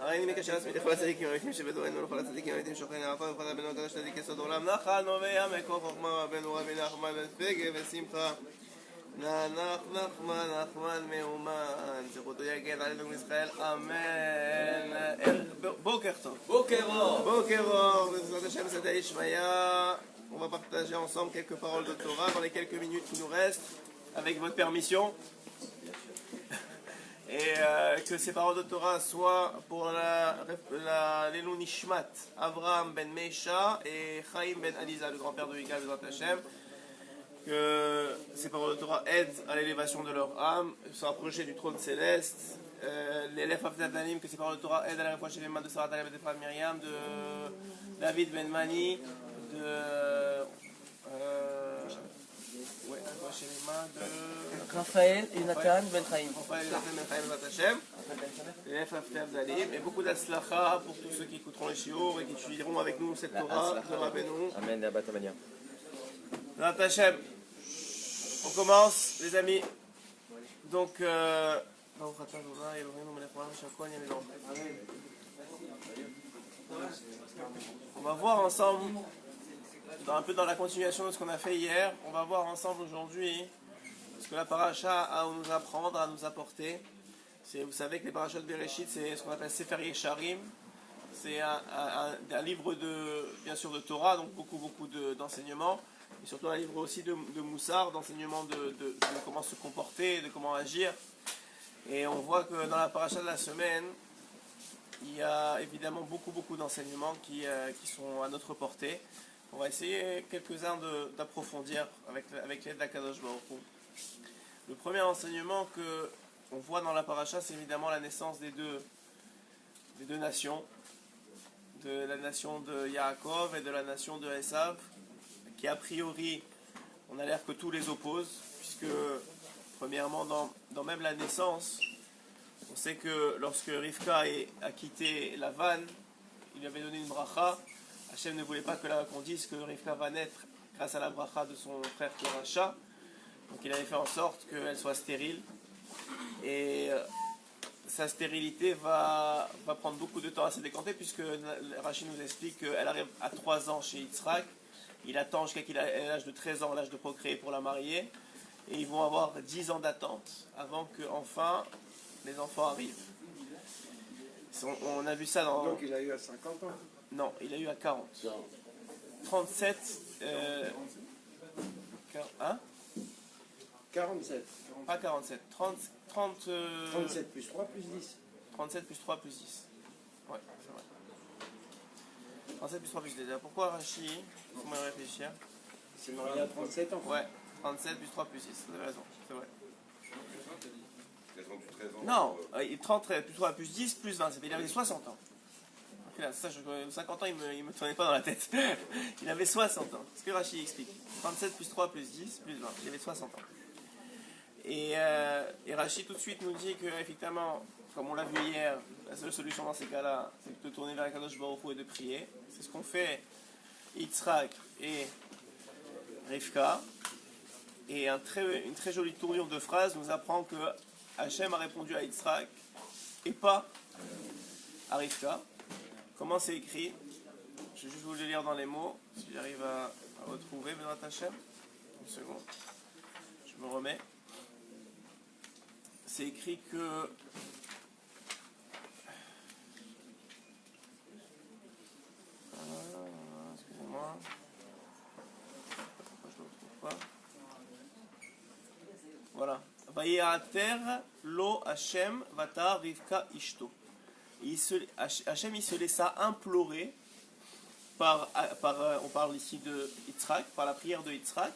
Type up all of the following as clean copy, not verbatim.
הריני מקשר עצמי לכל הצדיקים הרבים שבדורנו ולכל הצדיקים הרבים שוכני יעקב ובכל רבנו הקדוש צדיק יסוד עולם נחלנו ויעמק חוכמה רבנו רבי נחמן בן פגה ושמחה נח נחמן נחמן מאומן זכותו יגן עלינו מישראל אמן. בוקר טוב. בוקר אור. בוקר אור. בעזרת השם c'est Ishmaïa. On va partager ensemble quelques paroles de Torah dans les quelques minutes qui nous restent avec votre permission. Et que ces paroles de Torah soient pour l'Elou Nishmat, Avraham ben Meisha et Chaim ben Aliza, le grand-père de Yigal Bezrat Hashem. Que ces paroles de Torah aident à l'élévation de leur âme, se rapprocher du trône céleste. L'élève Avtadanim, que ces paroles de Torah aident à la réfléchir les mains de Sarah Taleb et de Myriam, de David ben Mani, de Raphaël et Nathan ben Chaim. Raphaël et Nathan ben Chaim Bezrat Hashem. L'élève Avtadanim, et beaucoup d'Aslacha pour tous ceux qui écouteront les shiur et qui étudieront avec nous cette Torah de Rabbeinu. Amen. Bezrat Hashem. On commence, les amis. Donc, on va voir ensemble, un peu dans la continuation de ce qu'on a fait hier, on va voir ensemble aujourd'hui ce que la paracha a à nous apprendre, à nous apporter. Vous savez que les parachas de Bereshit, c'est ce qu'on appelle Sefer Yesharim. C'est un livre bien sûr de Torah, donc beaucoup d'enseignements. Et surtout un livre aussi de Moussar, d'enseignement de comment se comporter, de comment agir. Et on voit que dans la paracha de la semaine, il y a évidemment beaucoup d'enseignements qui sont à notre portée. On va essayer quelques-uns d'approfondir avec l'aide d'Akadosh Baruch Hu. Le premier enseignement qu'on voit dans la paracha, c'est évidemment la naissance des deux nations, de la nation de Yaakov et de la nation de Esav, qui a priori, on a l'air que tout les oppose, puisque premièrement, dans même la naissance, on sait que lorsque Rivka a quitté Lavan, il lui avait donné une bracha. Hachem ne voulait pas qu'on dise que Rivka va naître grâce à la bracha de son frère Racha. Donc il avait fait en sorte qu'elle soit stérile. Et sa stérilité va prendre beaucoup de temps à se décanter, puisque Rashi nous explique qu'elle arrive à 3 ans chez Yitzhak. Il attend jusqu'à qu'il ait l'âge de 13 ans, l'âge de procréer pour la marier. Et ils vont avoir 10 ans d'attente avant que enfin les enfants arrivent. On a vu ça dans... Donc il a eu à 50 ans? Non, il a eu à 40. 37... Hein? 47. Pas 47. 37 plus 3 plus 10. 37 plus 3 plus 10. Ouais, c'est vrai. 37 plus 3 plus 10. Pourquoi Rashi? Comment réfléchir? C'est marié à 37 ans. Ouais, 37 plus 3 plus 10. Vous avez raison, c'est vrai. ans. Non, 30 plus 3 plus 10 plus 20. Il avait 60 ans. Là, ça, 50 ans, il me tournait pas dans la tête. Il avait 60 ans. Ce que Rashi explique. 37 plus 3 plus 10 plus 20. Il avait 60 ans. Et Rashi tout de suite nous dit que, effectivement, comme on l'a vu hier, la seule solution dans ces cas-là, c'est de tourner vers Akadosh Baruch Hu et de prier. C'est ce qu'ont fait Yitzhak et Rivka. Et une très jolie tournure de phrase nous apprend que Hachem a répondu à Yitzhak et pas à Rivka. Comment c'est écrit? Je vais juste vous le lire dans les mots, si j'arrive à retrouver Bezrat Hashem. Une seconde. Je me remets. C'est écrit que... excusez-moi. Pourquoi je ne le retrouve pas? Voilà. Vayeater lo Hashem vatar Rivka ishto. Hachem il se laissa implorer on parle ici de Yitzhak, par la prière de Yitzhak,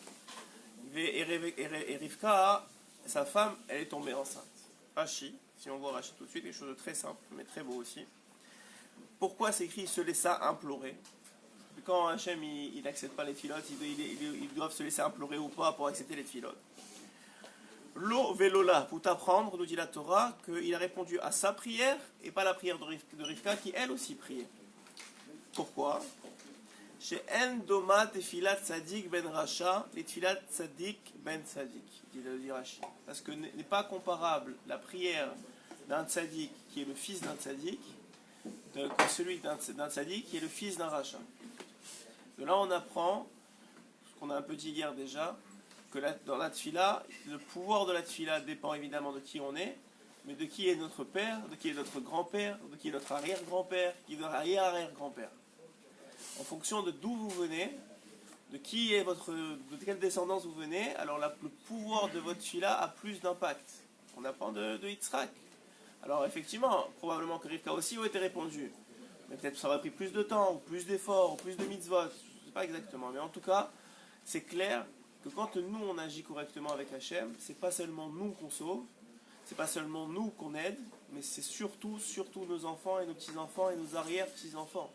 et Rivka, sa femme, elle est tombée enceinte. Rashi, si on voit Rashi tout de suite, quelque chose de très simple, mais très beau aussi. Pourquoi c'est écrit il se laissa implorer? Quand Hachem il n'accepte pas les filotes, ils doivent se laisser implorer ou pas pour accepter les filotes. Lo velola, pour t'apprendre, nous dit la Torah, qu'il a répondu à sa prière et pas la prière de Rivka qui elle aussi priait. Pourquoi? Chez En Doma Tefilat Tzadik Ben Racha, et Tefilat Tzadik Ben Tzadik, dit Rashi. Parce que n'est pas comparable la prière d'un Tzadik qui est le fils d'un Tzadik que celui d'un tzaddik qui est le fils d'un rachat. De là, on apprend, ce qu'on a un peu dit hier déjà, que dans la tfila, le pouvoir de la tfila dépend évidemment de qui on est, mais de qui est notre père, de qui est notre grand-père, de qui est notre arrière-grand-père, qui est notre arrière-arrière-grand-père. En fonction de d'où vous venez, de quelle descendance vous venez, alors le pouvoir de votre tfila a plus d'impact. On apprend de Yitzhak. Alors effectivement, probablement que Rivka aussi aurait été répondu. Mais peut-être que ça aurait pris plus de temps, ou plus d'efforts, ou plus de mitzvot. Je ne sais pas exactement. Mais en tout cas, c'est clair que quand nous on agit correctement avec Hachem, c'est pas seulement nous qu'on sauve, c'est pas seulement nous qu'on aide, mais c'est surtout nos enfants et nos petits-enfants et nos arrière-petits-enfants.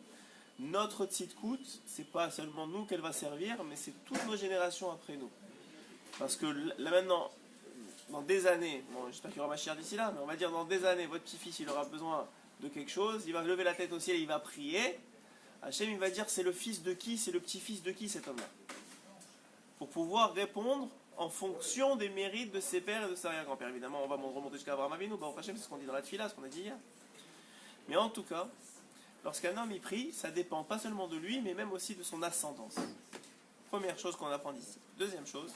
Notre tzidkout, c'est pas seulement nous qu'elle va servir, mais c'est toutes nos générations après nous. Parce que là maintenant, dans des années, bon, j'espère qu'il y aura ma chère d'ici là, mais on va dire dans des années, votre petit-fils il aura besoin de quelque chose, il va lever la tête au ciel et il va prier. Hachem il va dire c'est le fils de qui, c'est le petit-fils de qui cet homme-là. Pour pouvoir répondre en fonction des mérites de ses pères et de ses arrière-grands-pères. Évidemment, on va remonter jusqu'à Abraham Avinu, Baruch Hachem, c'est ce qu'on dit dans la Tfila, ce qu'on a dit hier. Mais en tout cas, lorsqu'un homme y prie, ça dépend pas seulement de lui, mais même aussi de son ascendance. Première chose qu'on apprend ici. Deuxième chose,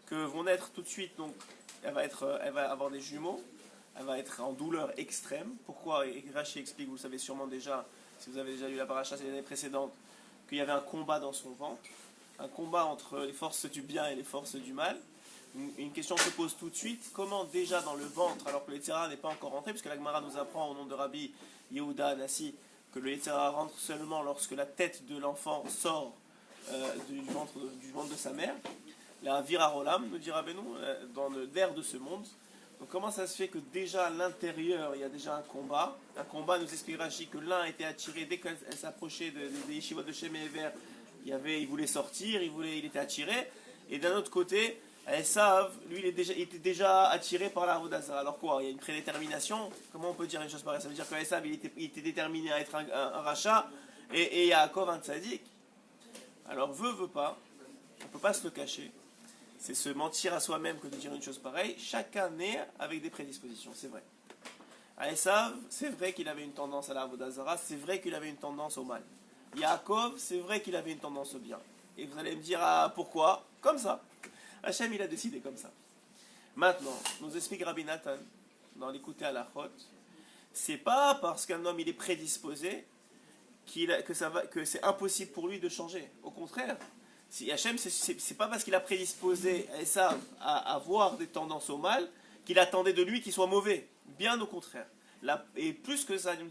que vont naître tout de suite, donc elle va avoir des jumeaux, elle va être en douleur extrême. Pourquoi? Et Rashi explique, vous le savez sûrement déjà, si vous avez déjà lu la paracha les années précédentes, qu'il y avait un combat dans son ventre, un combat entre les forces du bien et les forces du mal. Une question se pose tout de suite, comment déjà dans le ventre, alors que le Yetzirah n'est pas encore rentré, puisque la Gemara nous apprend au nom de Rabbi Yehuda Anassi que le Yetzirah rentre seulement lorsque la tête de l'enfant sort du ventre de sa mère. La virarolam, nous dira Benoît, dans l'air de ce monde. Donc comment ça se fait que déjà à l'intérieur, il y a déjà un combat? Un combat, nous explique Rashi, que l'un était attiré, dès qu'elle s'approchait des yeshivot de Shem et Ever, il voulait sortir, il était attiré. Et d'un autre côté, Esav, lui, il était déjà attiré par la Avodah. Alors quoi? Il y a une prédétermination? Comment on peut dire une chose pareille? Ça veut dire qu'Esav, il était déterminé à être un rachat, et Yaakov un tzaddik. Alors veut pas, on ne peut pas se le cacher. C'est se mentir à soi-même que de dire une chose pareille. Chacun naît avec des prédispositions, c'est vrai. À Esav, c'est vrai qu'il avait une tendance à la Avodah Zara, c'est vrai qu'il avait une tendance au mal. Yaakov, c'est vrai qu'il avait une tendance au bien. Et vous allez me dire, ah, pourquoi? Comme ça. Hachem, il a décidé comme ça. Maintenant, nous explique Rabbi Nathan, dans l'écouter à la Chot, c'est pas parce qu'un homme il est prédisposé que c'est impossible pour lui de changer. Au contraire, si Hachem, c'est pas parce qu'il a prédisposé Esav à avoir des tendances au mal qu'il attendait de lui qu'il soit mauvais. Bien au contraire. Et plus que ça, nous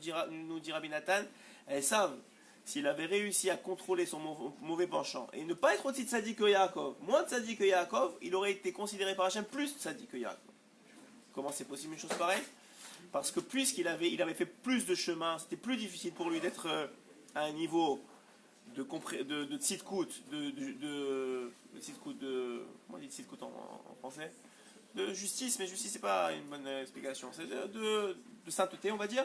dit Rabbi Nathan, Esav, s'il avait réussi à contrôler son mauvais penchant et ne pas être aussi tzaddik que Yaakov, moins tzaddik que Yaakov, il aurait été considéré par Hachem plus tzaddik que Yaakov. Comment c'est possible une chose pareille? Parce que puisqu'il avait fait plus de chemin, c'était plus difficile pour lui d'être à un niveau de tzidkout, comment on dit tzidkout en français? De justice, mais justice c'est pas une bonne explication, c'est de sainteté on va dire.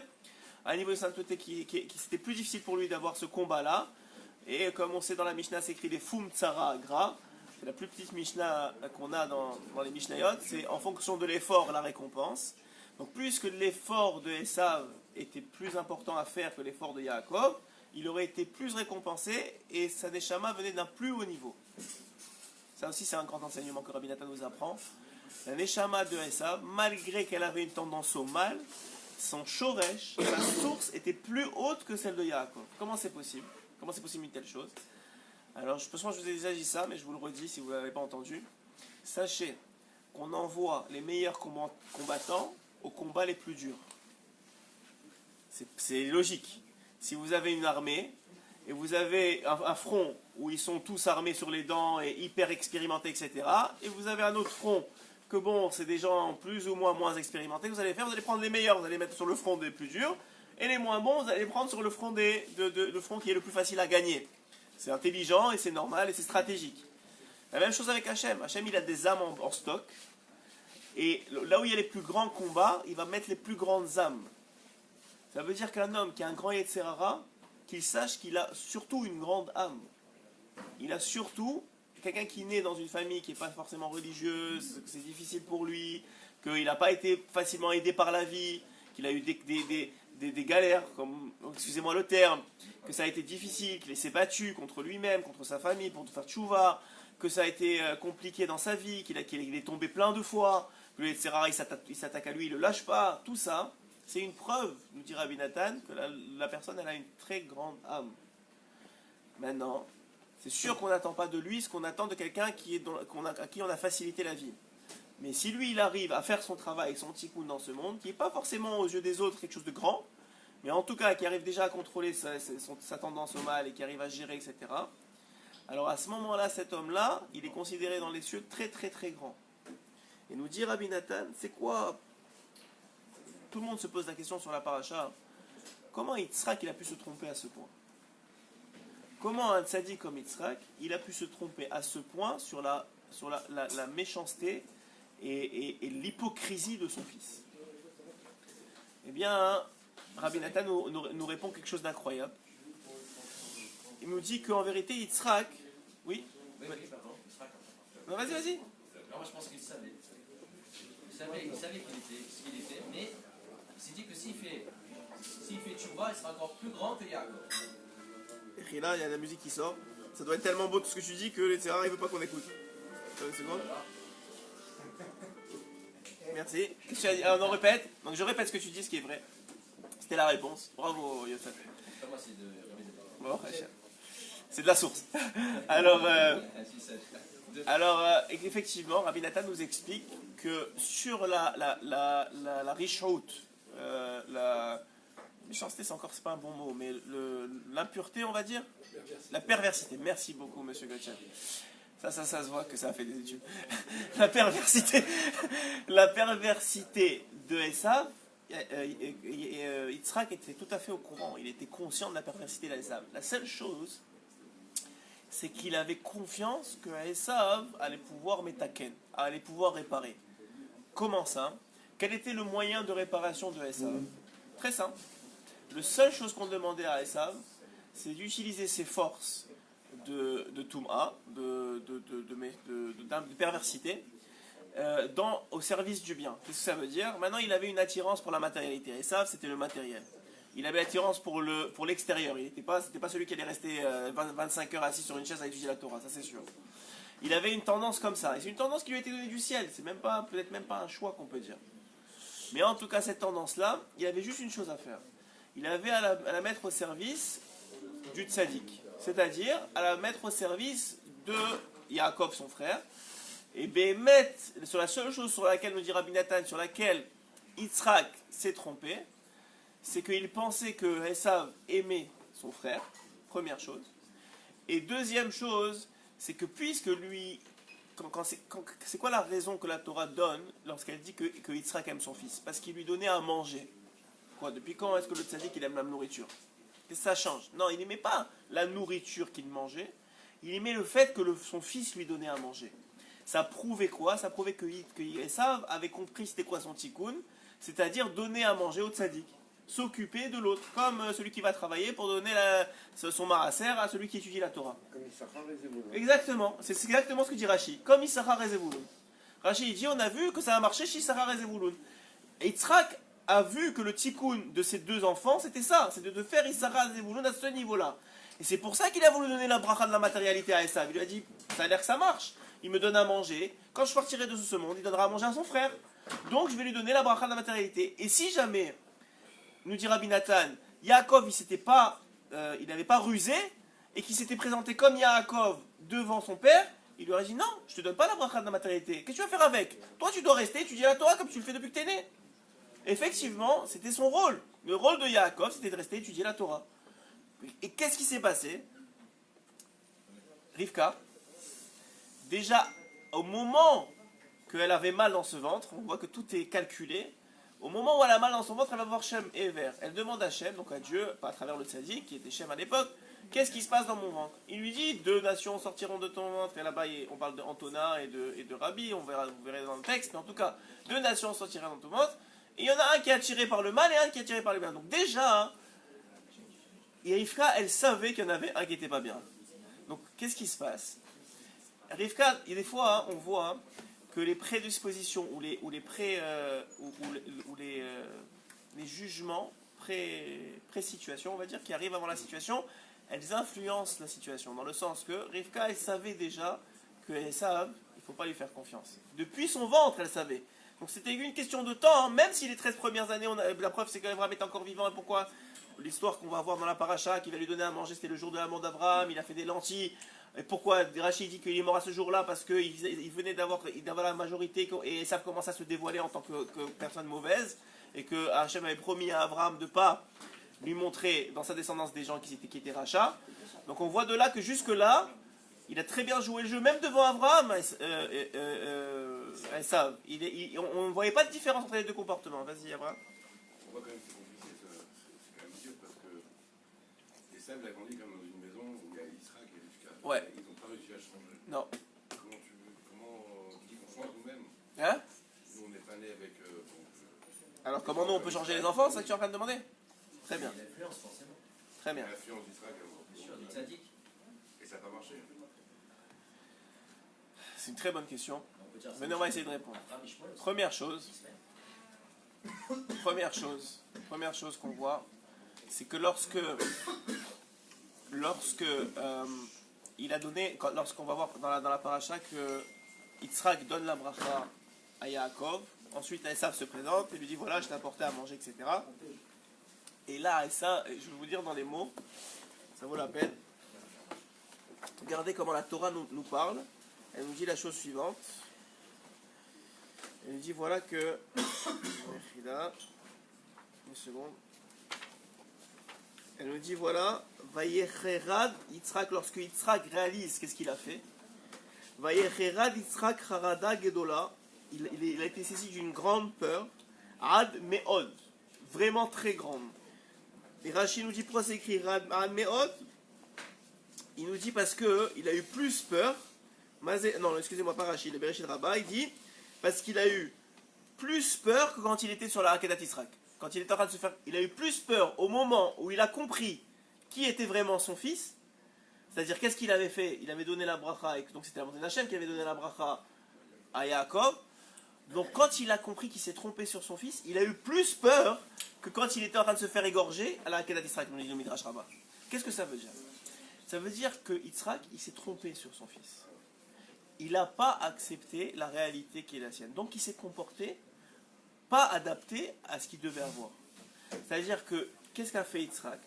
À un niveau de sainteté qui c'était plus difficile pour lui d'avoir ce combat-là. Et comme on sait dans la Mishnah, c'est écrit les Fum Tsara Gra. C'est la plus petite Mishnah qu'on a dans les Mishnayot. C'est en fonction de l'effort, la récompense. Donc puisque l'effort de Esav était plus important à faire que l'effort de Yaakov, il aurait été plus récompensé et sa neshama venait d'un plus haut niveau. Ça aussi c'est un grand enseignement que Rabbi Nathan nous apprend. La neshama de Esav, malgré qu'elle avait une tendance au mal, son shoresh, sa source était plus haute que celle de Yaakov. Comment c'est possible? Comment c'est possible une telle chose? Alors, je pense que je vous ai déjà dit ça, mais je vous le redis si vous ne l'avez pas entendu. Sachez qu'on envoie les meilleurs combattants aux combats les plus durs. C'est logique. Si vous avez une armée, et vous avez un front où ils sont tous armés sur les dents et hyper expérimentés, etc., et vous avez un autre front que bon, c'est des gens plus ou moins expérimentés, vous allez prendre les meilleurs, vous allez mettre sur le front des plus durs, et les moins bons, vous allez prendre sur le front le front qui est le plus facile à gagner. C'est intelligent, et c'est normal, et c'est stratégique. La même chose avec Hachem. Hachem, il a des âmes en stock, et là où il y a les plus grands combats, il va mettre les plus grandes âmes. Ça veut dire qu'un homme qui a un grand Yetzirah, qu'il sache qu'il a surtout une grande âme. Il a surtout quelqu'un qui naît dans une famille qui n'est pas forcément religieuse, que c'est difficile pour lui, qu'il n'a pas été facilement aidé par la vie, qu'il a eu des galères, comme, excusez-moi le terme, que ça a été difficile, qu'il s'est battu contre lui-même, contre sa famille pour faire tchouva, que ça a été compliqué dans sa vie, qu'il est tombé plein de fois, que le Yetzirah il s'attaque à lui, il ne le lâche pas, tout ça, c'est une preuve, nous dit Rabbi Nathan, que la personne elle a une très grande âme. Maintenant, c'est sûr qu'on n'attend pas de lui ce qu'on attend de quelqu'un à qui on a facilité la vie. Mais si lui, il arrive à faire son travail, son tikkun dans ce monde, qui n'est pas forcément aux yeux des autres quelque chose de grand, mais en tout cas qui arrive déjà à contrôler sa tendance au mal et qui arrive à gérer, etc. Alors à ce moment-là, cet homme-là, il est considéré dans les cieux très très très grand. Et nous dit Rabbi Nathan, c'est quoi? Tout le monde se pose la question sur la paracha. Comment Yitzhak il a pu se tromper à ce point? Comment un tzaddik comme Yitzhak, il a pu se tromper à ce point sur la méchanceté et l'hypocrisie de son fils? Eh bien, Rabbi Nathan nous répond quelque chose d'incroyable. Il nous dit qu'en vérité, Yitzhak... Oui, pardon. non, vas-y. Non, moi je pense qu'il savait. Il savait ce qu'il était, mais il s'est dit que s'il fait tchouva, il sera encore plus grand que Yaakov. Et là, il y a la musique qui sort. Ça doit être tellement beau tout ce que tu dis que les Terrains, il ne veut pas qu'on écoute. Attends une seconde. Merci. Qu'est-ce que tu as dit? Alors, on répète. Donc, je répète ce que tu dis, ce qui est vrai. C'était la réponse. Bravo, Yosef. Moi, c'est de... Bon, c'est de la source. Alors, effectivement, Rabbi Nathan nous explique que sur la rishout, la méchanceté, c'est pas un bon mot, mais l'impureté, on va dire, la perversité. Merci beaucoup, monsieur Gotcha. Ça se voit que ça a fait des études. La perversité de Esav, Yitzhak était tout à fait au courant. Il était conscient de la perversité d'Esav. La seule chose, c'est qu'il avait confiance que Esav allait pouvoir metaken, allait pouvoir réparer. Comment ça? Quel était le moyen de réparation de Esav? Très simple. La seule chose qu'on demandait à Esav, c'est d'utiliser ses forces de Touma, de perversité, au service du bien. Qu'est-ce que ça veut dire? Maintenant, il avait une attirance pour la matérialité. Esav, c'était le matériel. Il avait l'attirance pour l'extérieur. C'était pas celui qui allait rester 25 heures assis sur une chaise à étudier la Torah, ça c'est sûr. Il avait une tendance comme ça. Et c'est une tendance qui lui a été donnée du ciel. C'est peut-être même pas un choix qu'on peut dire. Mais en tout cas, cette tendance-là, il avait juste une chose à faire. Il avait à la mettre au service du tzaddik. C'est-à-dire à la mettre au service de Yaakov, son frère. Et Béhémet, sur la seule chose sur laquelle nous dit Rabbi Nathan, sur laquelle Yitzhak s'est trompé, c'est qu'il pensait que Esav aimait son frère, première chose. Et deuxième chose, c'est que puisque lui, c'est quoi la raison que la Torah donne lorsqu'elle dit que Yitzhak aime son fils? Parce qu'il lui donnait à manger. Quoi? Depuis quand est-ce que le tzaddik il aime la nourriture? Et ça change. Non, il n'aimait pas la nourriture qu'il mangeait, il aimait le fait que son fils lui donnait à manger. Ça prouvait quoi? Ça prouvait que Esav avait compris c'était quoi son tikkun, c'est-à-dire donner à manger au tzaddik. S'occuper de l'autre, comme celui qui va travailler pour donner son maraser à celui qui étudie la Torah. Comme Issachar et Zebulun. Exactement, c'est exactement ce que dit Rashi, comme Issachar et Zebulun. Rashi il dit, on a vu que ça a marché chez Issachar et Zebulun. Et Yitzhak a vu que le tikkun de ses deux enfants, c'était ça, c'était de faire Issachar et Zebulun à ce niveau-là. Et c'est pour ça qu'il a voulu donner la bracha de la matérialité à Esav. Il lui a dit, ça a l'air que ça marche, il me donne à manger, quand je partirai de ce monde, il donnera à manger à son frère. Donc je vais lui donner la bracha de la matérialité. Et si jamais... nous dit Rabbi Nathan, Yaakov il n'avait pas rusé et qu'il s'était présenté comme Yaakov devant son père, il lui aurait dit non, je te donne pas la bracha de la matérialité. Qu'est-ce que tu vas faire avec? Toi tu dois rester étudier la Torah comme tu le fais depuis que tu es né. Effectivement, c'était son rôle. Le rôle de Yaakov, c'était de rester étudier la Torah. Et qu'est-ce qui s'est passé? Rivka, déjà au moment qu'elle avait mal dans ce ventre, on voit que tout est calculé. Au moment où elle a mal dans son ventre, elle va voir Shem et Ever. Elle demande à Shem, donc à Dieu, pas à travers le tzaddik, qui était Shem à l'époque, qu'est-ce qui se passe dans mon ventre? Il lui dit, 2 nations sortiront de ton ventre. Et là-bas, on parle d'Antona et de Rabbi, vous verrez dans le texte, mais en tout cas, 2 nations sortiront dans ton ventre. Et il y en a un qui est attiré par le mal et un qui est attiré par le bien. Donc déjà, Rivka, elle savait qu'il y en avait un qui n'était pas bien. Donc qu'est-ce qui se passe? Rivka, il y a des fois, on voit que les prédispositions ou les jugements pré-situation, on va dire, qui arrivent avant la situation, elles influencent la situation, dans le sens que Rivka, elle savait déjà que Esav, il ne faut pas lui faire confiance. Depuis son ventre, elle savait. Donc c'était une question de temps, hein, même si les 13 premières années, la preuve c'est qu'Abraham est encore vivant, et pourquoi l'histoire qu'on va voir dans la paracha, qu'il va lui donner à manger, c'était le jour de la mort d'Abraham, il a fait des lentilles. Et pourquoi Rachid dit qu'il est mort à ce jour-là? Parce qu'il venait d'avoir la majorité et Esav commence à se dévoiler en tant que personne mauvaise, et que Hachem avait promis à Abraham de ne pas lui montrer dans sa descendance des gens qui étaient rachats. Donc on voit de là que jusque-là, il a très bien joué le jeu, même devant Abraham. Esav. On ne voyait pas de différence entre les deux comportements. Vas-y, Abraham. On voit quand même que c'est compliqué, c'est quand même dur parce que Esav il a grandi comme dans une maison où il y a Yitzhak et Rivka. Ouais. Ils n'ont pas réussi à changer. Non. Comment tu dis qu'on change nous-mêmes? Hein? Nous on n'est pas nés avec. Alors comment nous on peut changer les enfants? C'est ça que tu es en train de demander? Très bien. L'influence, forcément. Très bien. L'influence d'Yitzhak Bien sûr, du tzaddik. et ça n'a pas marché. C'est une très bonne question. On peut dire ça. Venez, on va essayer de répondre. Abraham, Ishmael aussi. Première chose qu'on voit, c'est que lorsque il a donné, lorsqu'on va voir dans la paracha que Yitzhak donne la bracha à Yaakov, ensuite Esav se présente et lui dit voilà, je t'ai apporté à manger, etc. Et là, Esav, je vais vous dire dans les mots, ça vaut la peine. Regardez comment la Torah nous parle. Elle nous dit la chose suivante. Elle nous dit voilà que. Une seconde. Elle nous dit voilà. Vayecherad Yitzhak, lorsque Yitzhak réalise qu'est-ce qu'il a fait. Vayecherad Yitzhak Harada Gedola. Il a été saisi d'une grande peur. Ad Meod. Vraiment très grande. Et Rashi nous dit pourquoi c'est écrit Ad Meod. Il nous dit parce qu'il a eu plus peur. Non, excusez-moi, pas Rashi, le Bereshit Rabbah, il dit parce qu'il a eu plus peur que quand il était sur la Akedat Yitzhak. Quand il était en train de se faire. Il a eu plus peur au moment où il a compris qui était vraiment son fils. C'est-à-dire, qu'est-ce qu'il avait fait? Il avait donné la bracha, donc c'était la montée d'Hachem qui avait donné la bracha à Yaakov. Donc, quand il a compris qu'il s'est trompé sur son fils, il a eu plus peur que quand il était en train de se faire égorger à la Akedat Yitzhak, nous dit le Midrash Rabbah. Qu'est-ce que ça veut dire? Ça veut dire que Yitzhak, il s'est trompé sur son fils. Il n'a pas accepté la réalité qui est la sienne. Donc il s'est comporté pas adapté à ce qu'il devait avoir. C'est-à-dire que, qu'est-ce qu'a fait Yitzhak?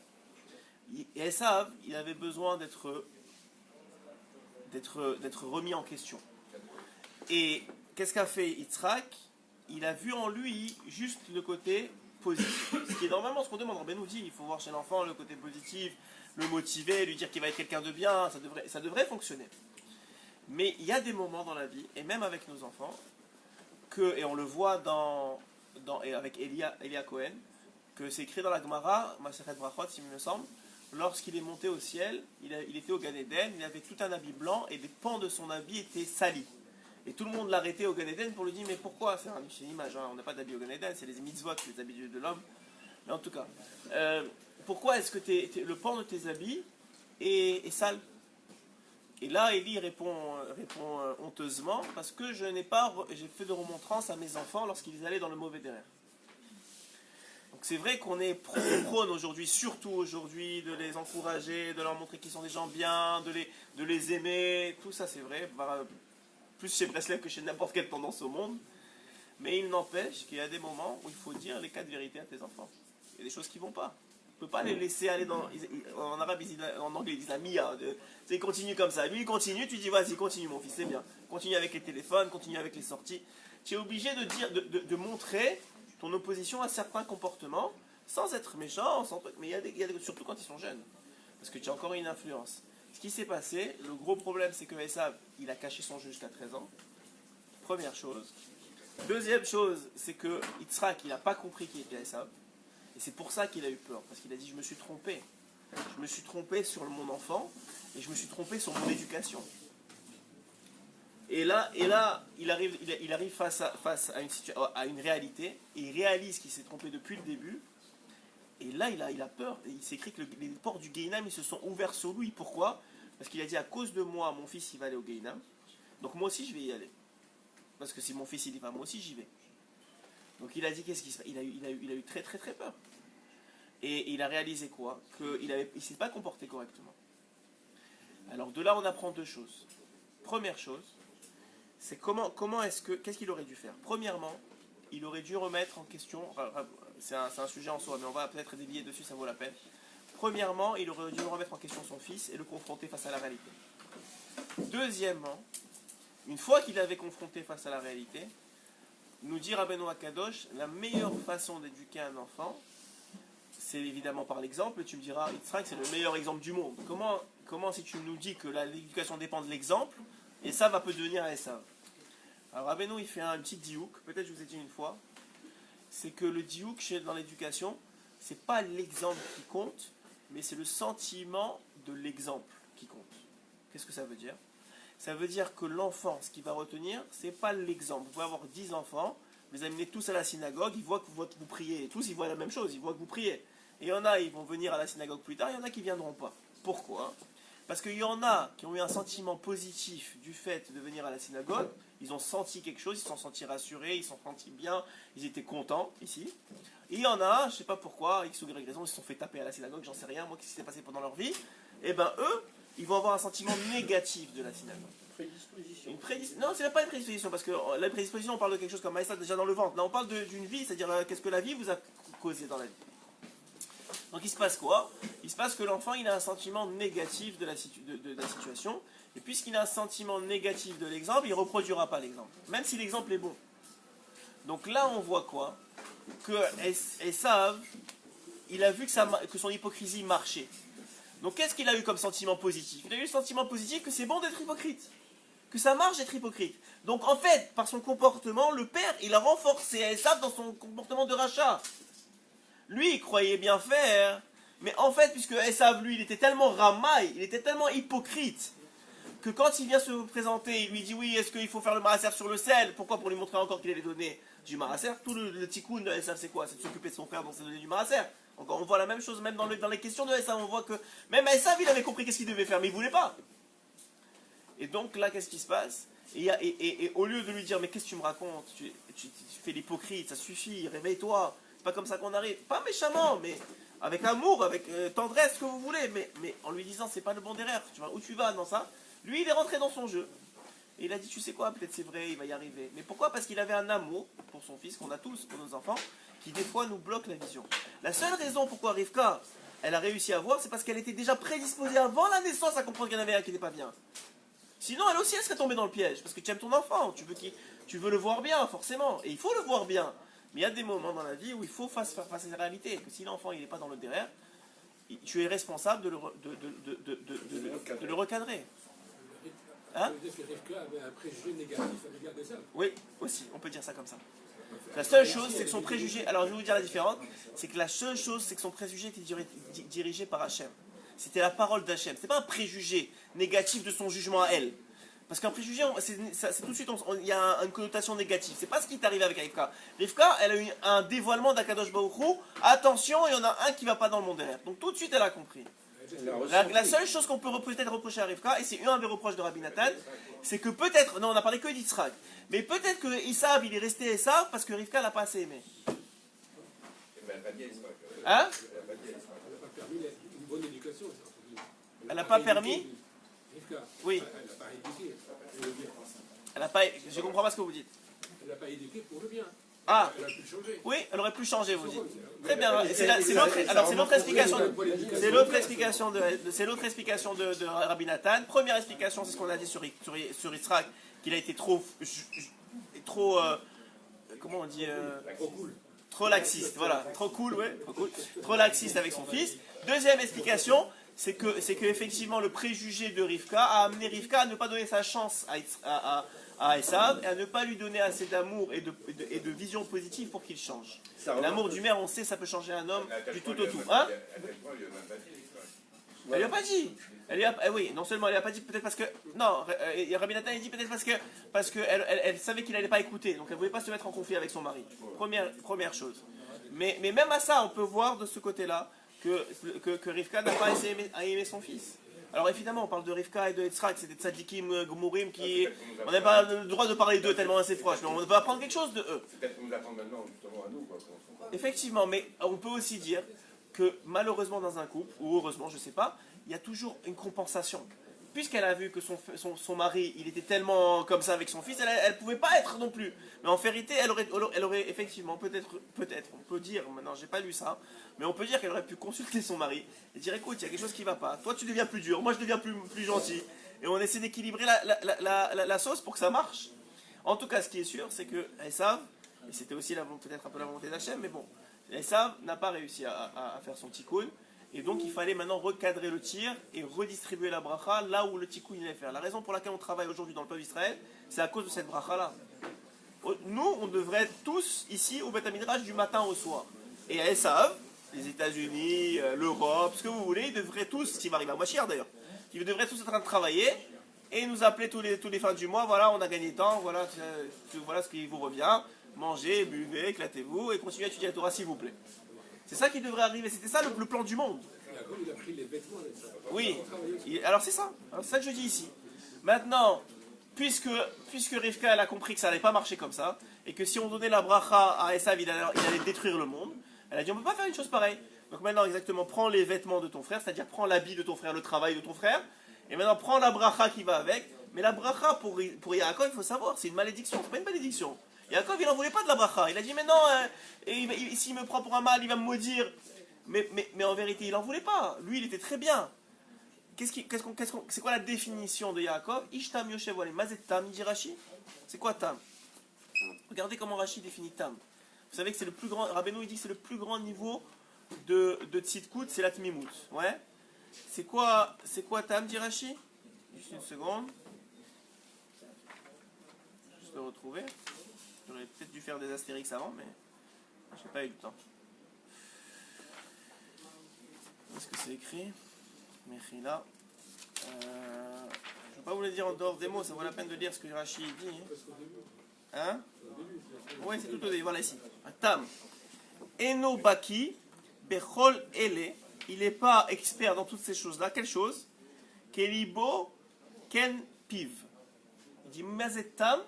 Esav, il avait besoin d'être remis en question. Et qu'est-ce qu'a fait Yitzhak? Il a vu en lui juste le côté positif. Ce qui est normalement ce qu'on demande. Ben nous dit, il faut voir chez l'enfant le côté positif, le motiver, lui dire qu'il va être quelqu'un de bien, ça devrait fonctionner. Mais il y a des moments dans la vie, et même avec nos enfants, et on le voit avec Elia Cohen, que c'est écrit dans la Gemara, Masechet Brachot, s'il me semble, lorsqu'il est monté au ciel, il était au Gan Eden, il avait tout un habit blanc, et des pans de son habit étaient salis. Et tout le monde l'arrêtait au Gan Eden pour lui dire, mais pourquoi? C'est une image, hein, on n'a pas d'habit au Gan Eden, c'est les mitzvot, les habits de l'homme. Mais en tout cas, pourquoi est-ce que le pan de tes habits est sale? Et là, Élie répond honteusement, parce que j'ai fait de remontrance à mes enfants lorsqu'ils allaient dans le mauvais derrière. Donc c'est vrai qu'on prône aujourd'hui, surtout aujourd'hui, de les encourager, de leur montrer qu'ils sont des gens bien, de les aimer, tout ça c'est vrai, plus chez Breslev que chez n'importe quelle tendance au monde. Mais il n'empêche qu'il y a des moments où il faut dire les 4 vérités à tes enfants. Il y a des choses qui ne vont pas. On ne peut pas les laisser aller en arabe, en anglais, ils disent la mia. Il continue comme ça. Lui, il continue, tu dis vas-y, continue mon fils, c'est bien. Continue avec les téléphones, continue avec les sorties. Tu es obligé de montrer ton opposition à certains comportements, sans être méchant, mais il y a surtout quand ils sont jeunes. Parce que tu as encore une influence. Ce qui s'est passé, le gros problème, c'est que Esav, il a caché son jeu jusqu'à 13 ans. Première chose. Deuxième chose, c'est que Yitzhak, il n'a pas compris qui était Esav. Et c'est pour ça qu'il a eu peur, parce qu'il a dit je me suis trompé. Je me suis trompé sur mon enfant, et je me suis trompé sur mon éducation. Et là il arrive face à une réalité, et il réalise qu'il s'est trompé depuis le début. Et là il a peur, et il s'écrit que les portes du Gehinam, ils se sont ouverts sur lui. Pourquoi? Parce qu'il a dit à cause de moi, mon fils il va aller au Gehinam, donc moi aussi je vais y aller. Parce que si mon fils il y va, moi aussi j'y vais. Donc il a dit qu'est-ce qui se passe? Il a eu très très très peur. Et il a réalisé quoi? Qu'il ne s'est pas comporté correctement. Alors de là, on apprend deux choses. Première chose, c'est qu'est-ce qu'il aurait dû faire? Premièrement, il aurait dû remettre en question, c'est un sujet en soi, mais on va peut-être dévier dessus, ça vaut la peine. Premièrement, il aurait dû remettre en question son fils et le confronter face à la réalité. Deuxièmement, une fois qu'il l'avait confronté face à la réalité, nous dit Rabbeinu Akadosh, la meilleure façon d'éduquer un enfant, c'est évidemment par l'exemple. Tu me diras, Yitzhak, c'est le meilleur exemple du monde. Comment si tu nous dis que l'éducation dépend de l'exemple, et ça va peut devenir à Esav? Alors Rabbeinu, il fait un petit diouk, peut-être je vous ai dit une fois, c'est que le diouk dans l'éducation, c'est pas l'exemple qui compte, mais c'est le sentiment de l'exemple qui compte. Qu'est-ce que ça veut dire? Ça veut dire que l'enfant, ce qu'il va retenir, c'est pas l'exemple. Vous pouvez avoir 10 enfants, vous les amenez tous à la synagogue, ils voient que vous priez, et tous ils voient la même chose, ils voient que vous priez. Et il y en a, ils vont venir à la synagogue plus tard, il y en a qui ne viendront pas. Pourquoi? Parce qu'il y en a qui ont eu un sentiment positif du fait de venir à la synagogue, ils ont senti quelque chose, ils se sont sentis rassurés, ils se sont sentis bien, ils étaient contents ici. Et il y en a, je ne sais pas pourquoi, X ou Y raison, ils se sont fait taper à la synagogue, j'en sais rien, moi, qu'est-ce qui s'est passé pendant leur vie? Et ben eux, ils vont avoir un sentiment négatif de la synagogue. Prédisposition. Non, c'est pas une prédisposition, parce que la prédisposition, on parle de quelque chose comme Maïsta déjà dans le ventre. Là, on parle d'une vie, c'est-à-dire qu'est-ce que la vie vous a causé dans la vie. Donc il se passe quoi? Il se passe que l'enfant, il a un sentiment négatif de la situation, et puisqu'il a un sentiment négatif de l'exemple, il ne reproduira pas l'exemple, même si l'exemple est bon. Donc là, on voit quoi? Que Esav, il a vu que son hypocrisie marchait. Donc qu'est-ce qu'il a eu comme sentiment positif? Il a eu le sentiment positif que c'est bon d'être hypocrite, que ça marche d'être hypocrite. Donc en fait, par son comportement, le père, il a renforcé Esav dans son comportement de rachat. Lui, il croyait bien faire, mais en fait, puisque Esav, lui, il était tellement ramaille, il était tellement hypocrite, que quand il vient se présenter, il lui dit oui, est-ce qu'il faut faire le maaser sur le sel? Pourquoi? Pour lui montrer encore qu'il allait donner du maaser. Tout le tikkun de Esav, c'est quoi? C'est de s'occuper de son frère, donc c'est donner du maaser. Encore, on voit la même chose même dans les questions de Esav, on voit que même Esav, il avait compris qu'est-ce qu'il devait faire, mais il ne voulait pas. Et donc là, qu'est-ce qui se passe? Et au lieu de lui dire, mais qu'est-ce que tu me racontes? Tu fais l'hypocrite, ça suffit, réveille-toi. C'est pas comme ça qu'on arrive. Pas méchamment, mais avec amour, avec tendresse, ce que vous voulez. Mais en lui disant, c'est pas le bon derrière. Tu vois, où tu vas dans ça? Lui, il est rentré dans son jeu. Et il a dit, tu sais quoi, peut-être c'est vrai, il va y arriver. Mais pourquoi? Parce qu'il avait un amour pour son fils, qu'on a tous, pour nos enfants, qui des fois nous bloque la vision. La seule raison pourquoi Rivka, elle a réussi à voir, c'est parce qu'elle était déjà prédisposée avant la naissance à comprendre qu'il y en avait un qui n'était pas bien. Sinon, elle aussi, elle serait tombée dans le piège. Parce que tu aimes ton enfant, tu veux le voir bien, forcément. Et il faut le voir bien. Mais il y a des moments dans la vie où il faut faire face à la réalité. Que si l'enfant il n'est pas dans le derrière, tu es responsable de le recadrer. Hein? Rivka avait un préjugé négatif à l'égard des hommes. Oui, aussi, on peut dire ça comme ça. La seule chose, c'est que son préjugé, alors je vais vous dire la différence, c'est que la seule chose, c'est que son préjugé était dirigé par Hachem. C'était la parole d'Hachem. C'est pas un préjugé négatif de son jugement à elle. Parce qu'un préjugé, c'est tout de suite, il y a une connotation négative. C'est pas ce qui est arrivé avec Rivka. Rivka, elle a eu un dévoilement d'Akadosh Baruch Hu. Attention, il y en a un qui va pas dans le monde derrière. Donc tout de suite, elle a compris. La seule chose qu'on peut peut-être reprocher à Rivka, et c'est un des reproches de Rabbi Nathan, c'est que peut-être, non, on a parlé que d'Yitzhak, mais peut-être que Esav, il est resté Esav parce que Rivka l'a pas assez aimé. Hein? Elle n'a pas permis une bonne éducation. Elle n'a pas permis? Rivka. Oui. Elle n'a pas éduqué pour le bien. Elle n'a pas. Je comprends pas ce que vous dites. Elle n'a pas éduqué pour le bien. Ah. Elle a pu changer. Oui, elle aurait pu changer, vous dites. Très bien. C'est l'autre explication. C'est l'autre explication de Rabbi Nathan. Première explication, c'est ce qu'on a dit sur Yitzhak, qu'il a été trop comment on dit Trop cool. trop laxiste, voilà, trop cool, ouais, trop laxiste avec son fils. Deuxième explication, c'est que effectivement le préjugé de Rivka a amené Rivka à ne pas donner sa chance à Esav et à ne pas lui donner assez d'amour et de vision positive pour qu'il change. L'amour du mère, on sait, ça peut changer un homme du tout au tout. Hein? Elle lui a pas dit. Oui, non seulement elle lui a pas dit, peut-être parce que non, Rabbi Nathan il dit peut-être parce que elle savait qu'il n'allait pas écouter, donc elle ne voulait pas se mettre en conflit avec son mari. Première chose. Mais même à ça, on peut voir de ce côté-là que Rivka n'a pas essayé à aimer son fils. Alors évidemment, on parle de Rivka et de Yitzhak, c'est des tzadikim gmurim qui... On n'a pas le droit de parler d'eux tellement c'est proche, mais on va apprendre quelque chose de eux. C'est peut-être qu'on nous attend maintenant justement à nous. Quoi, Effectivement, mais on peut aussi dire que malheureusement dans un couple, ou heureusement, je ne sais pas, il y a toujours une compensation. Puisqu'elle a vu que son mari, il était tellement comme ça avec son fils, elle ne pouvait pas être non plus. Mais en vérité, elle aurait effectivement, peut-être, on peut dire, maintenant j'ai pas lu ça, mais on peut dire qu'elle aurait pu consulter son mari et dire écoute, il y a quelque chose qui ne va pas. Toi, tu deviens plus dur, moi je deviens plus gentil. Et on essaie d'équilibrer la sauce pour que ça marche. En tout cas, ce qui est sûr, c'est que Esav, et c'était aussi peut-être un peu la volonté d'Hachem, mais bon, Esav n'a pas réussi à faire son tikkun, et donc il fallait maintenant recadrer le tir et redistribuer la bracha là où le tikkun il allait faire. La raison pour laquelle on travaille aujourd'hui dans le peuple d'Israël, c'est à cause de cette bracha-là. Nous, on devrait être tous ici au Beth Midrash du matin au soir. Et à Esav, les États-Unis, l'Europe, ce que vous voulez, ils devraient tous, s'il va arriver à Mashiach d'ailleurs, ils devraient tous être en train de travailler et nous appeler tous les fins du mois, voilà, on a gagné tant, voilà ce qui vous revient, mangez, buvez, éclatez-vous et continuez à étudier la Torah s'il vous plaît. C'est ça qui devrait arriver, c'était ça le plan du monde. Jacob, il a pris les vêtements. Oui, alors c'est ça que je dis ici. Maintenant, puisque Rivka elle a compris que ça n'allait pas marcher comme ça, et que si on donnait la bracha à Esav, il allait détruire le monde, elle a dit on ne peut pas faire une chose pareille. Donc maintenant exactement, prends les vêtements de ton frère, c'est-à-dire prends l'habit de ton frère, le travail de ton frère, et maintenant prends la bracha qui va avec. Mais la bracha pour Yaakov, il faut savoir, c'est une malédiction, c'est pas une malédiction. Yaakov, il n'en voulait pas de la bracha. Il a dit, mais non, s'il me prend pour un mal, il va me maudire. Mais en vérité, il n'en voulait pas. Lui, il était très bien. C'est quoi la définition de Yaakov? Ishtam Yoshev Walem. Mazet Tam, il dit Rashi. C'est quoi Tam? Regardez comment Rashi définit Tam. Vous savez que c'est le plus grand, Rabbeinu il dit que c'est le plus grand niveau de Tzidkut, c'est la Tmimut. Ouais? C'est quoi Tam, dit Rashi? Juste une seconde. Je vais le retrouver. J'aurais peut-être dû faire des astérix avant, mais je n'ai pas eu le temps. Où est-ce que c'est écrit? Mechila. Je ne vais pas vous le dire en dehors des mots, ça vaut la peine de lire ce que Rashi dit. Hein? Oui, c'est tout au début, voilà ici. Tam. Eno Baki, Bechol Ele. Il n'est pas expert dans toutes ces choses-là. Quelle chose? Kelibo Ken Piv. Il dit Mazetam.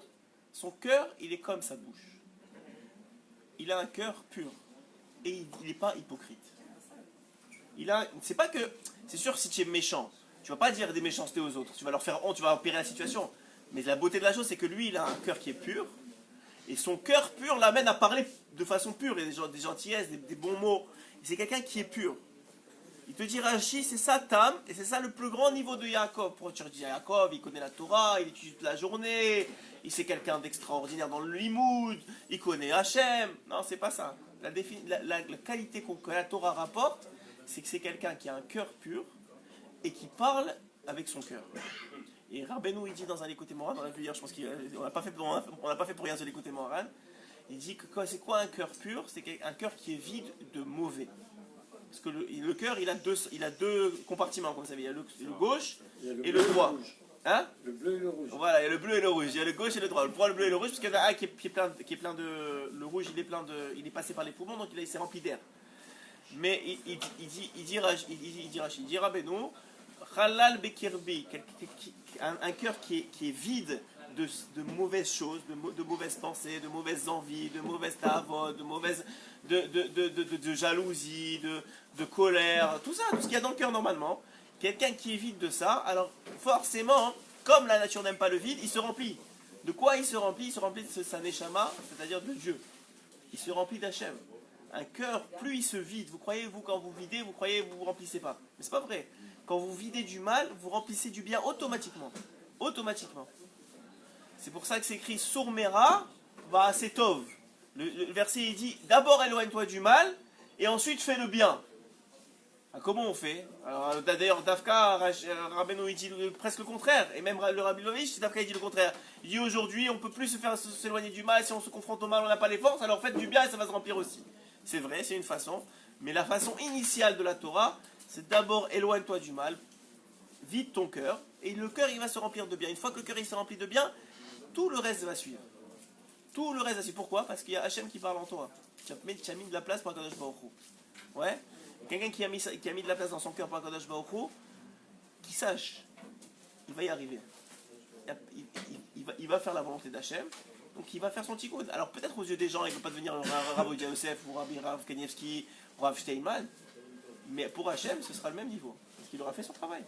Son cœur, il est comme sa bouche. Il a un cœur pur. Et il n'est pas hypocrite. C'est pas que... C'est sûr, si tu es méchant, tu vas pas dire des méchancetés aux autres. Tu vas leur faire honte, tu vas empirer la situation. Mais la beauté de la chose, c'est que lui, il a un cœur qui est pur. Et son cœur pur l'amène à parler de façon pure. Et des gentillesses, des bons mots. Et c'est quelqu'un qui est pur. Il te dit Rashi, c'est ça Tam, et c'est ça le plus grand niveau de Yaakov. Pour tu dis Yaakov, il connaît la Torah, il étudie toute la journée, c'est quelqu'un d'extraordinaire dans le limoud, il connaît Hachem. Non, c'est pas ça. La qualité que la Torah rapporte, c'est que c'est quelqu'un qui a un cœur pur et qui parle avec son cœur. Et Rabbeinu, il dit dans un Likutei Moharan, on l'a vu hier, je pense qu'on n'a pas fait pour rien sur Likutei Moharan, il dit que c'est quoi un cœur pur? C'est un cœur qui est vide de mauvais. Parce que le cœur, il a deux compartiments, comme vous savez. Il y a le gauche et le droit. Hein? Le bleu et le rouge. Voilà, il y a le bleu et le rouge. Il y a le gauche et le droit. Le bleu et le rouge, parce qu'il y en a un qui est plein de... Le rouge, il est passé par les poumons, donc il s'est rempli d'air. Mais il dit Rabbeinu, Halal Bekirbi, un cœur qui est vide de mauvaises choses, de mauvaises pensées, de mauvaises envies, de mauvaises tavot, de jalousie, de colère, tout ça, tout ce qu'il y a dans le cœur normalement. Quelqu'un qui est vide de ça, alors forcément, comme la nature n'aime pas le vide, il se remplit. De quoi il se remplit? Il se remplit de sa neshama, c'est-à-dire de Dieu. Il se remplit d'Hachem. Un cœur, plus il se vide, vous croyez, vous, quand vous videz, vous croyez, vous remplissez pas. Mais c'est pas vrai. Quand vous videz du mal, vous remplissez du bien automatiquement. Automatiquement. C'est pour ça que c'est écrit Sourmera va à Setov. Le verset il dit d'abord éloigne-toi du mal et ensuite fais le bien. Ah, comment on fait? Alors d'ailleurs Dafka, Rabbeinu il dit presque le contraire, et même le Rabbi Lovitch, Dafka il dit le contraire. Il dit aujourd'hui on ne peut plus s'éloigner du mal, si on se confronte au mal on n'a pas les forces, alors faites du bien et ça va se remplir aussi. C'est vrai, c'est une façon, mais la façon initiale de la Torah, c'est d'abord éloigne-toi du mal, vide ton cœur, et le cœur il va se remplir de bien. Une fois que le cœur il se remplit de bien, tout le reste va suivre. Tout le reste va suivre. Pourquoi? Parce qu'il y a Hachem qui parle en toi. Tu as mis de la place pour Akadosh Baruch Hu. Ouais? Quelqu'un qui a mis de la place dans son cœur pour Akadosh Baruch Hu, qui sache, il va y arriver. Il va faire la volonté d'Hachem, donc il va faire son tikkun. Alors peut-être aux yeux des gens, il ne peut pas devenir Rav Odia Yosef ou Rabbi Rav Kanievski ou Rav Steinman, Mais pour Hachem, ce sera le même niveau. Parce qu'il aura fait son travail.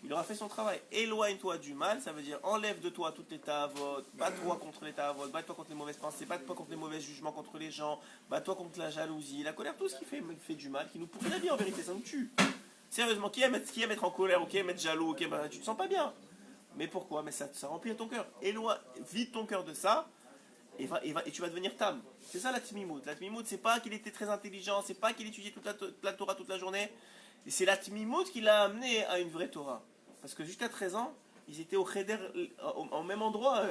Il aura fait son travail. Éloigne-toi du mal, ça veut dire enlève de toi toutes les ta'avot, bats-toi contre les ta'avot, bats-toi contre les mauvaises pensées, bats-toi contre les mauvais jugements contre les gens, bats-toi contre la jalousie, la colère, tout ce qui fait du mal, qui nous pourrit la vie en vérité, ça nous tue. Sérieusement, qui aime être en colère, ou qui aime être jaloux, ok, ben, tu te sens pas bien. Mais pourquoi? Mais ça remplit ton cœur. Vide ton cœur de ça, et tu vas devenir tam. C'est ça la tmimout. La tmimout, c'est pas qu'il était très intelligent, c'est pas qu'il étudiait toute la Torah toute la journée, et c'est la tmimout qui l'a amené à une vraie Torah. Parce que jusqu'à 13 ans, ils étaient au Cheder, au même endroit,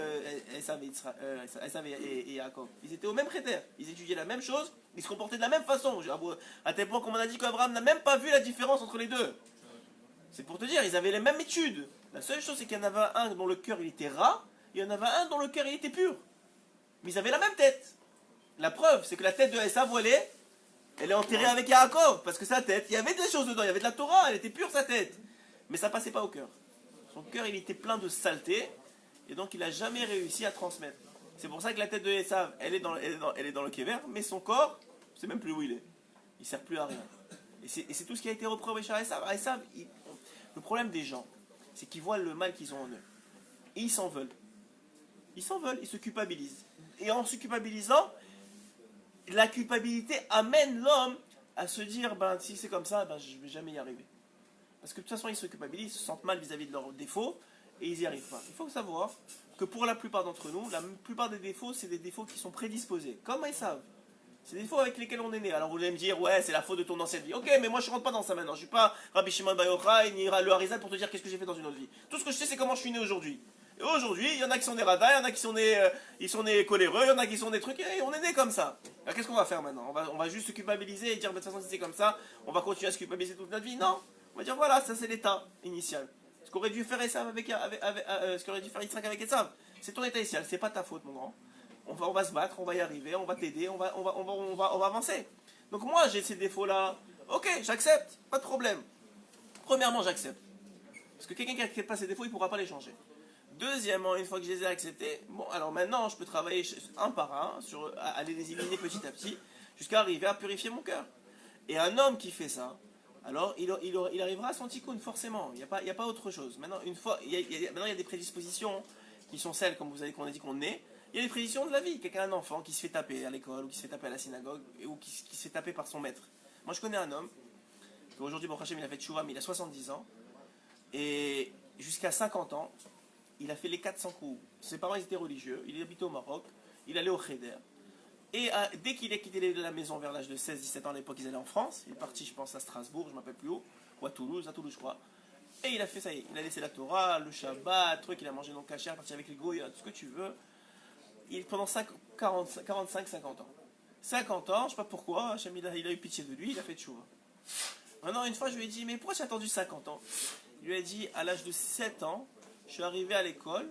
Esav et Yaakov. Ils étaient au même Cheder. Ils étudiaient la même chose, ils se comportaient de la même façon. À tel point qu'on m'a dit qu'Abraham n'a même pas vu la différence entre les deux. C'est pour te dire, ils avaient les mêmes études. La seule chose, c'est qu'il y en avait un dont le cœur il était ras, et il y en avait un dont le cœur il était pur. Mais ils avaient la même tête. La preuve, c'est que la tête de Esav, elle est enterrée avec Yaakov. Parce que sa tête, il y avait des choses dedans, il y avait de la Torah, elle était pure sa tête. Mais ça passait pas au cœur. Son cœur, il était plein de saleté, et donc il n'a jamais réussi à transmettre. C'est pour ça que la tête de Esav, elle est dans le kéver, mais son corps, je sais même plus où il est. Il sert plus à rien. Et c'est tout ce qui a été reproché à Esav. Le problème des gens, c'est qu'ils voient le mal qu'ils ont en eux. Et ils s'en veulent. Ils s'en veulent, ils se culpabilisent. Et en se culpabilisant, la culpabilité amène l'homme à se dire, ben si c'est comme ça, ben je vais jamais y arriver. Parce que de toute façon, ils se culpabilisent, ils se sentent mal vis-à-vis de leurs défauts, et ils n'y arrivent pas. Il faut savoir que pour la plupart d'entre nous, la plupart des défauts, c'est des défauts qui sont prédisposés. Comme ils savent. C'est des défauts avec lesquels on est né. Alors vous allez me dire, ouais, c'est la faute de ton ancienne vie. Ok, mais moi je rentre pas dans ça maintenant. Je suis pas Rabbi Shimon Bar Yochai, ni le Harizal pour te dire qu'est-ce que j'ai fait dans une autre vie. Tout ce que je sais, c'est comment je suis né aujourd'hui. Et aujourd'hui, il y en a qui sont des radins, il y en a qui sont des coléreux, il y en a qui sont des trucs, et on est né comme ça. Alors qu'est-ce qu'on va faire maintenant? On va juste se culpabiliser et dire, de toute façon, si c'est comme ça, on va continuer à se culpabiliser toute notre vie? Non. On va dire, voilà, ça c'est l'état initial. Ce qu'aurait dû faire Esav ce qu'aurait dû faire Yitzhak avec Esav, c'est ton état initial, c'est pas ta faute, mon grand. On va se battre, on va y arriver, on va t'aider, on va avancer. Donc moi, j'ai ces défauts-là. Ok, j'accepte, pas de problème. Premièrement, j'accepte. Parce que quelqu'un qui n'accepte pas ses défauts, il ne pourra pas les changer. Deuxièmement, une fois que je les ai acceptés, bon, alors maintenant, je peux travailler un par un, à aller les éliminer petit à petit, jusqu'à arriver à purifier mon cœur. Et un homme qui fait ça, alors il arrivera à son tikkun, forcément. Il n'y a pas autre chose. Maintenant, maintenant, il y a des prédispositions qui sont celles, comme qu'on a dit qu'on est. Il y a des prédispositions de la vie. Quelqu'un a un enfant qui se fait taper à l'école, ou qui se fait taper à la synagogue, ou qui se fait taper par son maître. Moi, je connais un homme, qui aujourd'hui, bon, Hachem, il a fait tchouva, mais il a 70 ans. Et jusqu'à 50 ans, il a fait les 400 coups. Ses parents, ils étaient religieux. Il habitait au Maroc. Il allait au Cheder. Et dès qu'il a quitté la maison vers l'âge de 16-17 ans, à l'époque, ils allaient en France. Il est parti, je pense, à Strasbourg, je ne m'appelle plus où, ou à Toulouse, je crois. Et il a fait ça y est. Il a laissé la Torah, le Shabbat, truc, il a mangé dans le cachère, parti avec les goyes, tout ce que tu veux. Pendant 45-50 ans. 50 ans, je ne sais pas pourquoi, Hachem, il a eu pitié de lui, il a fait tchouva. Maintenant, une fois, je lui ai dit, mais pourquoi tu as attendu 50 ans? Il lui a dit, à l'âge de 7 ans, je suis arrivé à l'école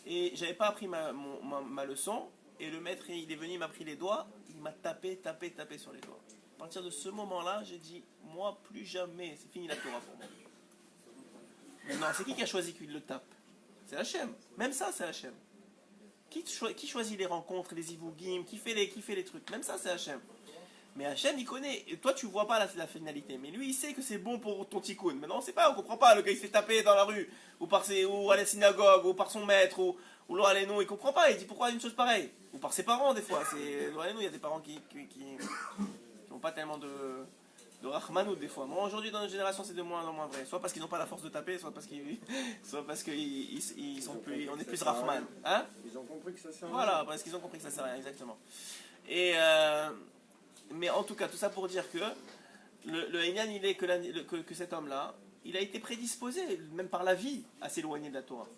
et j'avais pas appris ma leçon. Et le maître, il est venu, il m'a pris les doigts, il m'a tapé sur les doigts. À partir de ce moment-là, j'ai dit, moi, plus jamais, c'est fini la Torah pour moi. Non, c'est qui a choisi qu'il le tape? C'est Hachem. Même ça, c'est Hachem. Qui choisit les rencontres, les ivougim, qui fait les trucs? Même ça, c'est Hachem. Mais Hachem, il connaît. Et toi, tu vois pas la finalité. Mais lui, il sait que c'est bon pour ton tikkun. Maintenant, on sait pas, on comprend pas. Le gars, il se fait taper dans la rue, ou à la synagogue, ou par son maître, ou l'Oraléno, il comprend pas. Il dit pourquoi une chose pareille? Ou par ses parents, des fois. L'Oraléno, il y a des parents qui n'ont pas tellement de rachmanou, des fois. Moi, aujourd'hui, dans notre génération, c'est de moins en moins vrai. Soit parce qu'ils n'ont pas la force de taper, soit parce qu'ils sont plus, on est plus rachman. Hein? Ils ont compris que ça sert à rien. Voilà, parce qu'ils ont compris que ça sert à rien, exactement. Mais en tout cas, tout ça pour dire que le Einyan, il est que cet homme-là, il a été prédisposé, même par la vie, à s'éloigner de la Torah.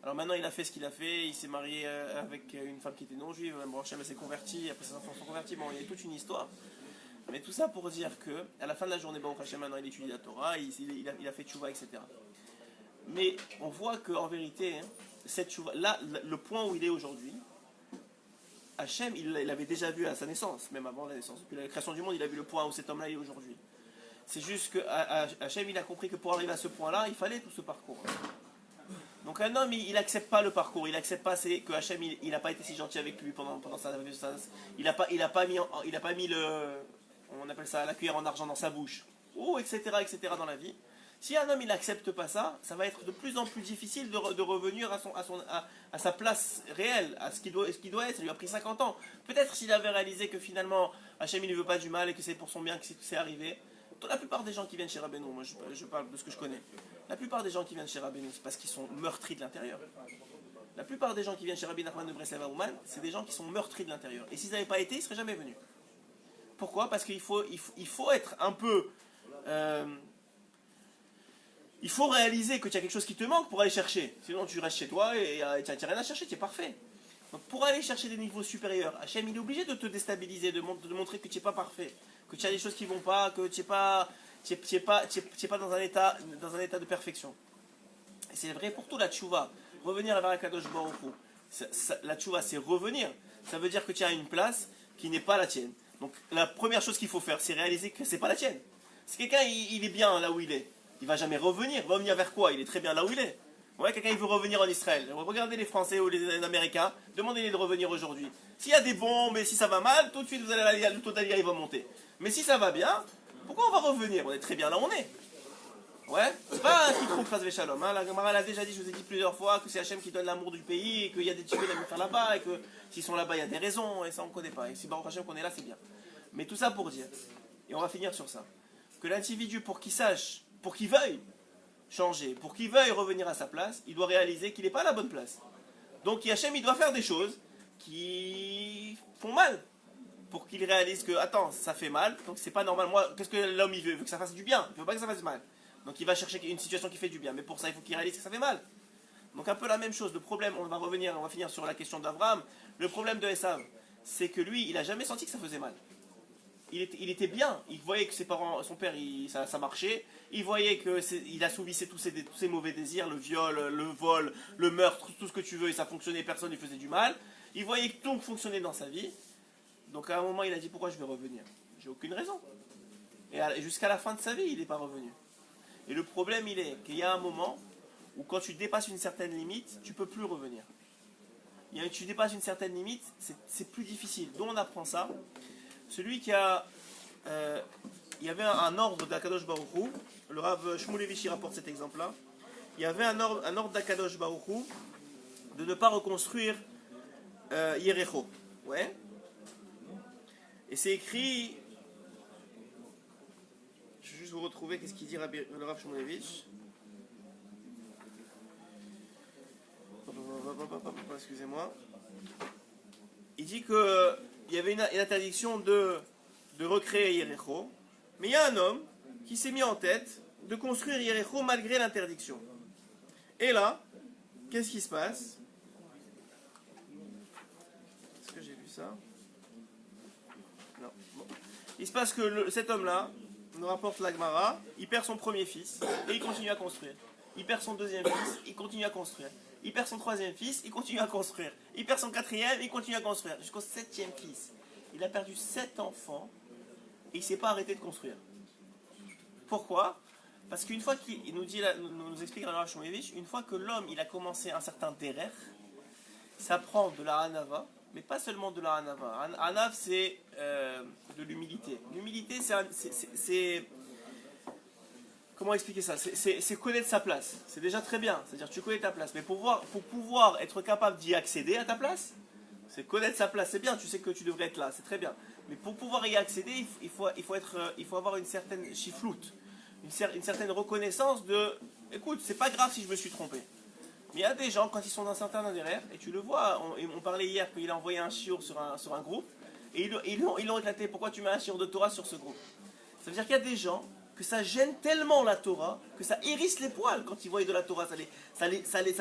Alors maintenant, il a fait ce qu'il a fait, il s'est marié avec une femme qui était non-juive, bon, Hachem s'est converti, après ses enfants sont convertis, bon, il y a toute une histoire. Mais tout ça pour dire que, à la fin de la journée, bon, Hachem maintenant il étudie la Torah, il a fait tchouva, etc. Mais on voit qu'en vérité, cette tchouva, là, le point où il est aujourd'hui, Hachem, il l'avait déjà vu à sa naissance, même avant la naissance. Depuis la création du monde, il a vu le point où cet homme-là est aujourd'hui. C'est juste que Hachem, il a compris que pour arriver à ce point-là, il fallait tout ce parcours. Donc un homme, il n'accepte pas le parcours, il n'accepte pas que Hachem, il n'a pas été si gentil avec lui pendant sa. Il n'a pas mis le. on appelle ça la cuillère en argent dans sa bouche, ou etc., etc. dans la vie. Si un homme il n'accepte pas ça, ça va être de plus en plus difficile de revenir à sa place réelle, à ce qu'il doit être. Ça lui a pris 50 ans. Peut-être s'il avait réalisé que finalement Hachem il ne veut pas du mal et que c'est pour son bien que c'est arrivé. La plupart des gens qui viennent chez Rabbeinu, moi je parle de ce que je connais, la plupart des gens qui viennent chez Rabbeinu, c'est parce qu'ils sont meurtris de l'intérieur. La plupart des gens qui viennent chez Rabbi Nachman de Breslev à Ouman, c'est des gens qui sont meurtris de l'intérieur. Et s'ils n'avaient pas été, ils ne seraient jamais venus. Pourquoi? Parce qu'il faut être un peu... il faut réaliser que tu as quelque chose qui te manque pour aller chercher. Sinon tu restes chez toi et tu n'as rien à chercher, tu es parfait. Donc pour aller chercher des niveaux supérieurs, Hachem il est obligé de te déstabiliser, de montrer que tu n'es pas parfait, que tu as des choses qui ne vont pas, que tu n'es pas dans un état de perfection. Et c'est vrai pour tout la tchouva. Revenir vers Akadosh Baruch Hu. La tchouva c'est revenir. Ça veut dire que tu as une place qui n'est pas la tienne. Donc la première chose qu'il faut faire, c'est réaliser que c'est pas la tienne. Si quelqu'un il est bien là où il est, il va jamais revenir. Revenir vers quoi? Il est très bien là où il est. Ouais, quelqu'un il veut revenir en Israël. Regardez les Français ou les Américains, demandez-les de revenir aujourd'hui. S'il y a des bombes et si ça va mal, tout de suite le taux d'aliyah il va monter. Mais si ça va bien, pourquoi on va revenir? On est très bien là où on est. Ouais, c'est pas un qui trouve Chas Veshalom. La Gemara l'a déjà dit, je vous ai dit plusieurs fois, que c'est Hachem qui donne l'amour du pays, et qu'il y a des tués à faire là-bas, et que s'ils sont là-bas, il y a des raisons, et ça on ne connaît pas. Et si Baruch Hachem qu'on est là, c'est bien. Mais tout ça pour dire, et on va finir sur ça, que l'individu, pour qu'il sache, pour qu'il veuille changer, pour qu'il veuille revenir à sa place, il doit réaliser qu'il n'est pas à la bonne place. Donc Hachem, il doit faire des choses qui font mal, pour qu'il réalise que, attends, ça fait mal, donc c'est pas normal. Moi, qu'est-ce que l'homme il veut? Il veut que ça fasse du bien, il veut pas que ça fasse mal. Donc il va chercher une situation qui fait du bien. Mais pour ça, il faut qu'il réalise que ça fait mal. Donc un peu la même chose. Le problème, on va finir sur la question d'Abraham. Le problème de Esav, c'est que lui, il n'a jamais senti que ça faisait mal. Il était bien. Il voyait que ses parents, son père, ça marchait. Il voyait qu'il assouvissait tous ses mauvais désirs, le viol, le vol, le meurtre, tout ce que tu veux, et ça fonctionnait, personne ne lui faisait du mal. Il voyait que tout fonctionnait dans sa vie. Donc à un moment, il a dit, pourquoi je vais revenir? J'ai aucune raison. Et jusqu'à la fin de sa vie, il n'est pas revenu. Et le problème, il est qu'il y a un moment où quand tu dépasses une certaine limite, tu ne peux plus revenir. Tu dépasses une certaine limite, c'est plus difficile. D'où on apprend ça? Celui qui a... il y avait un ordre d'Akadosh Baruch Hu, le Rav Shmulevichi rapporte cet exemple-là. Il y avait un ordre d'Akadosh Baruch Hu de ne pas reconstruire Yericho. Ouais. Et c'est écrit... Je vais juste vous retrouver qu'est-ce qu'il dit le Rav Shmulevitch. Excusez-moi. Il dit qu'il y avait une interdiction de recréer Yericho, mais il y a un homme qui s'est mis en tête de construire Yericho malgré l'interdiction. Et là, qu'est-ce qui se passe? Est-ce que j'ai vu ça? Non. Bon. Il se passe que cet homme-là, nous rapporte la Gemara, il perd son premier fils et il continue à construire. Il perd son deuxième fils, il continue à construire. Il perd son troisième fils, il continue à construire. Il perd son quatrième, il continue à construire. Jusqu'au septième fils. Il a perdu 7 enfants et il ne s'est pas arrêté de construire. Pourquoi? Parce qu'une fois qu'il nous explique la Rav Shmulevitch, une fois que l'homme il a commencé un certain derer, ça prend de la hanava, mais pas seulement de la hanava. Hanav, c'est de l'humilité. L'humilité, c'est comment expliquer ça? C'est connaître sa place. C'est déjà très bien. C'est-à-dire tu connais ta place. Mais pour pouvoir être capable d'y accéder à ta place, c'est connaître sa place. C'est bien, tu sais que tu devrais être là. C'est très bien. Mais pour pouvoir y accéder, il faut avoir une certaine chifloute, une certaine reconnaissance de écoute, c'est pas grave si je me suis trompé. Mais il y a des gens, quand ils sont dans un certain derrière, et tu le vois, on parlait hier qu'il a envoyé un shiur sur un groupe, et ils l'ont éclaté. Pourquoi tu mets un shiur de Torah sur ce groupe? Ça veut dire qu'il y a des gens que ça gêne tellement la Torah, que ça hérisse les poils quand ils voient de la Torah, ça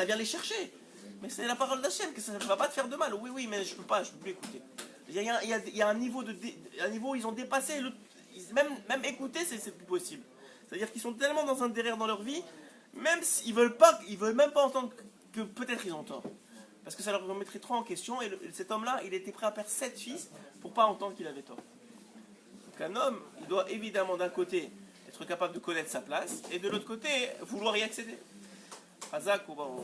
vient les chercher. Mais c'est la parole d'Hachem, que ça ne va pas te faire de mal. Oui, mais je peux plus écouter. Il y a un niveau où ils ont dépassé, même écouter, c'est plus possible. C'est-à-dire qu'ils sont tellement dans un derrière dans leur vie, même s'ils veulent même pas entendre que peut-être ils ont tort. Parce que ça leur remettrait trop en question, et cet homme-là, il était prêt à perdre 7 fils pour pas entendre qu'il avait tort. Donc un homme, il doit évidemment d'un côté être capable de connaître sa place, et de l'autre côté, vouloir y accéder. Hazak ou Baruch.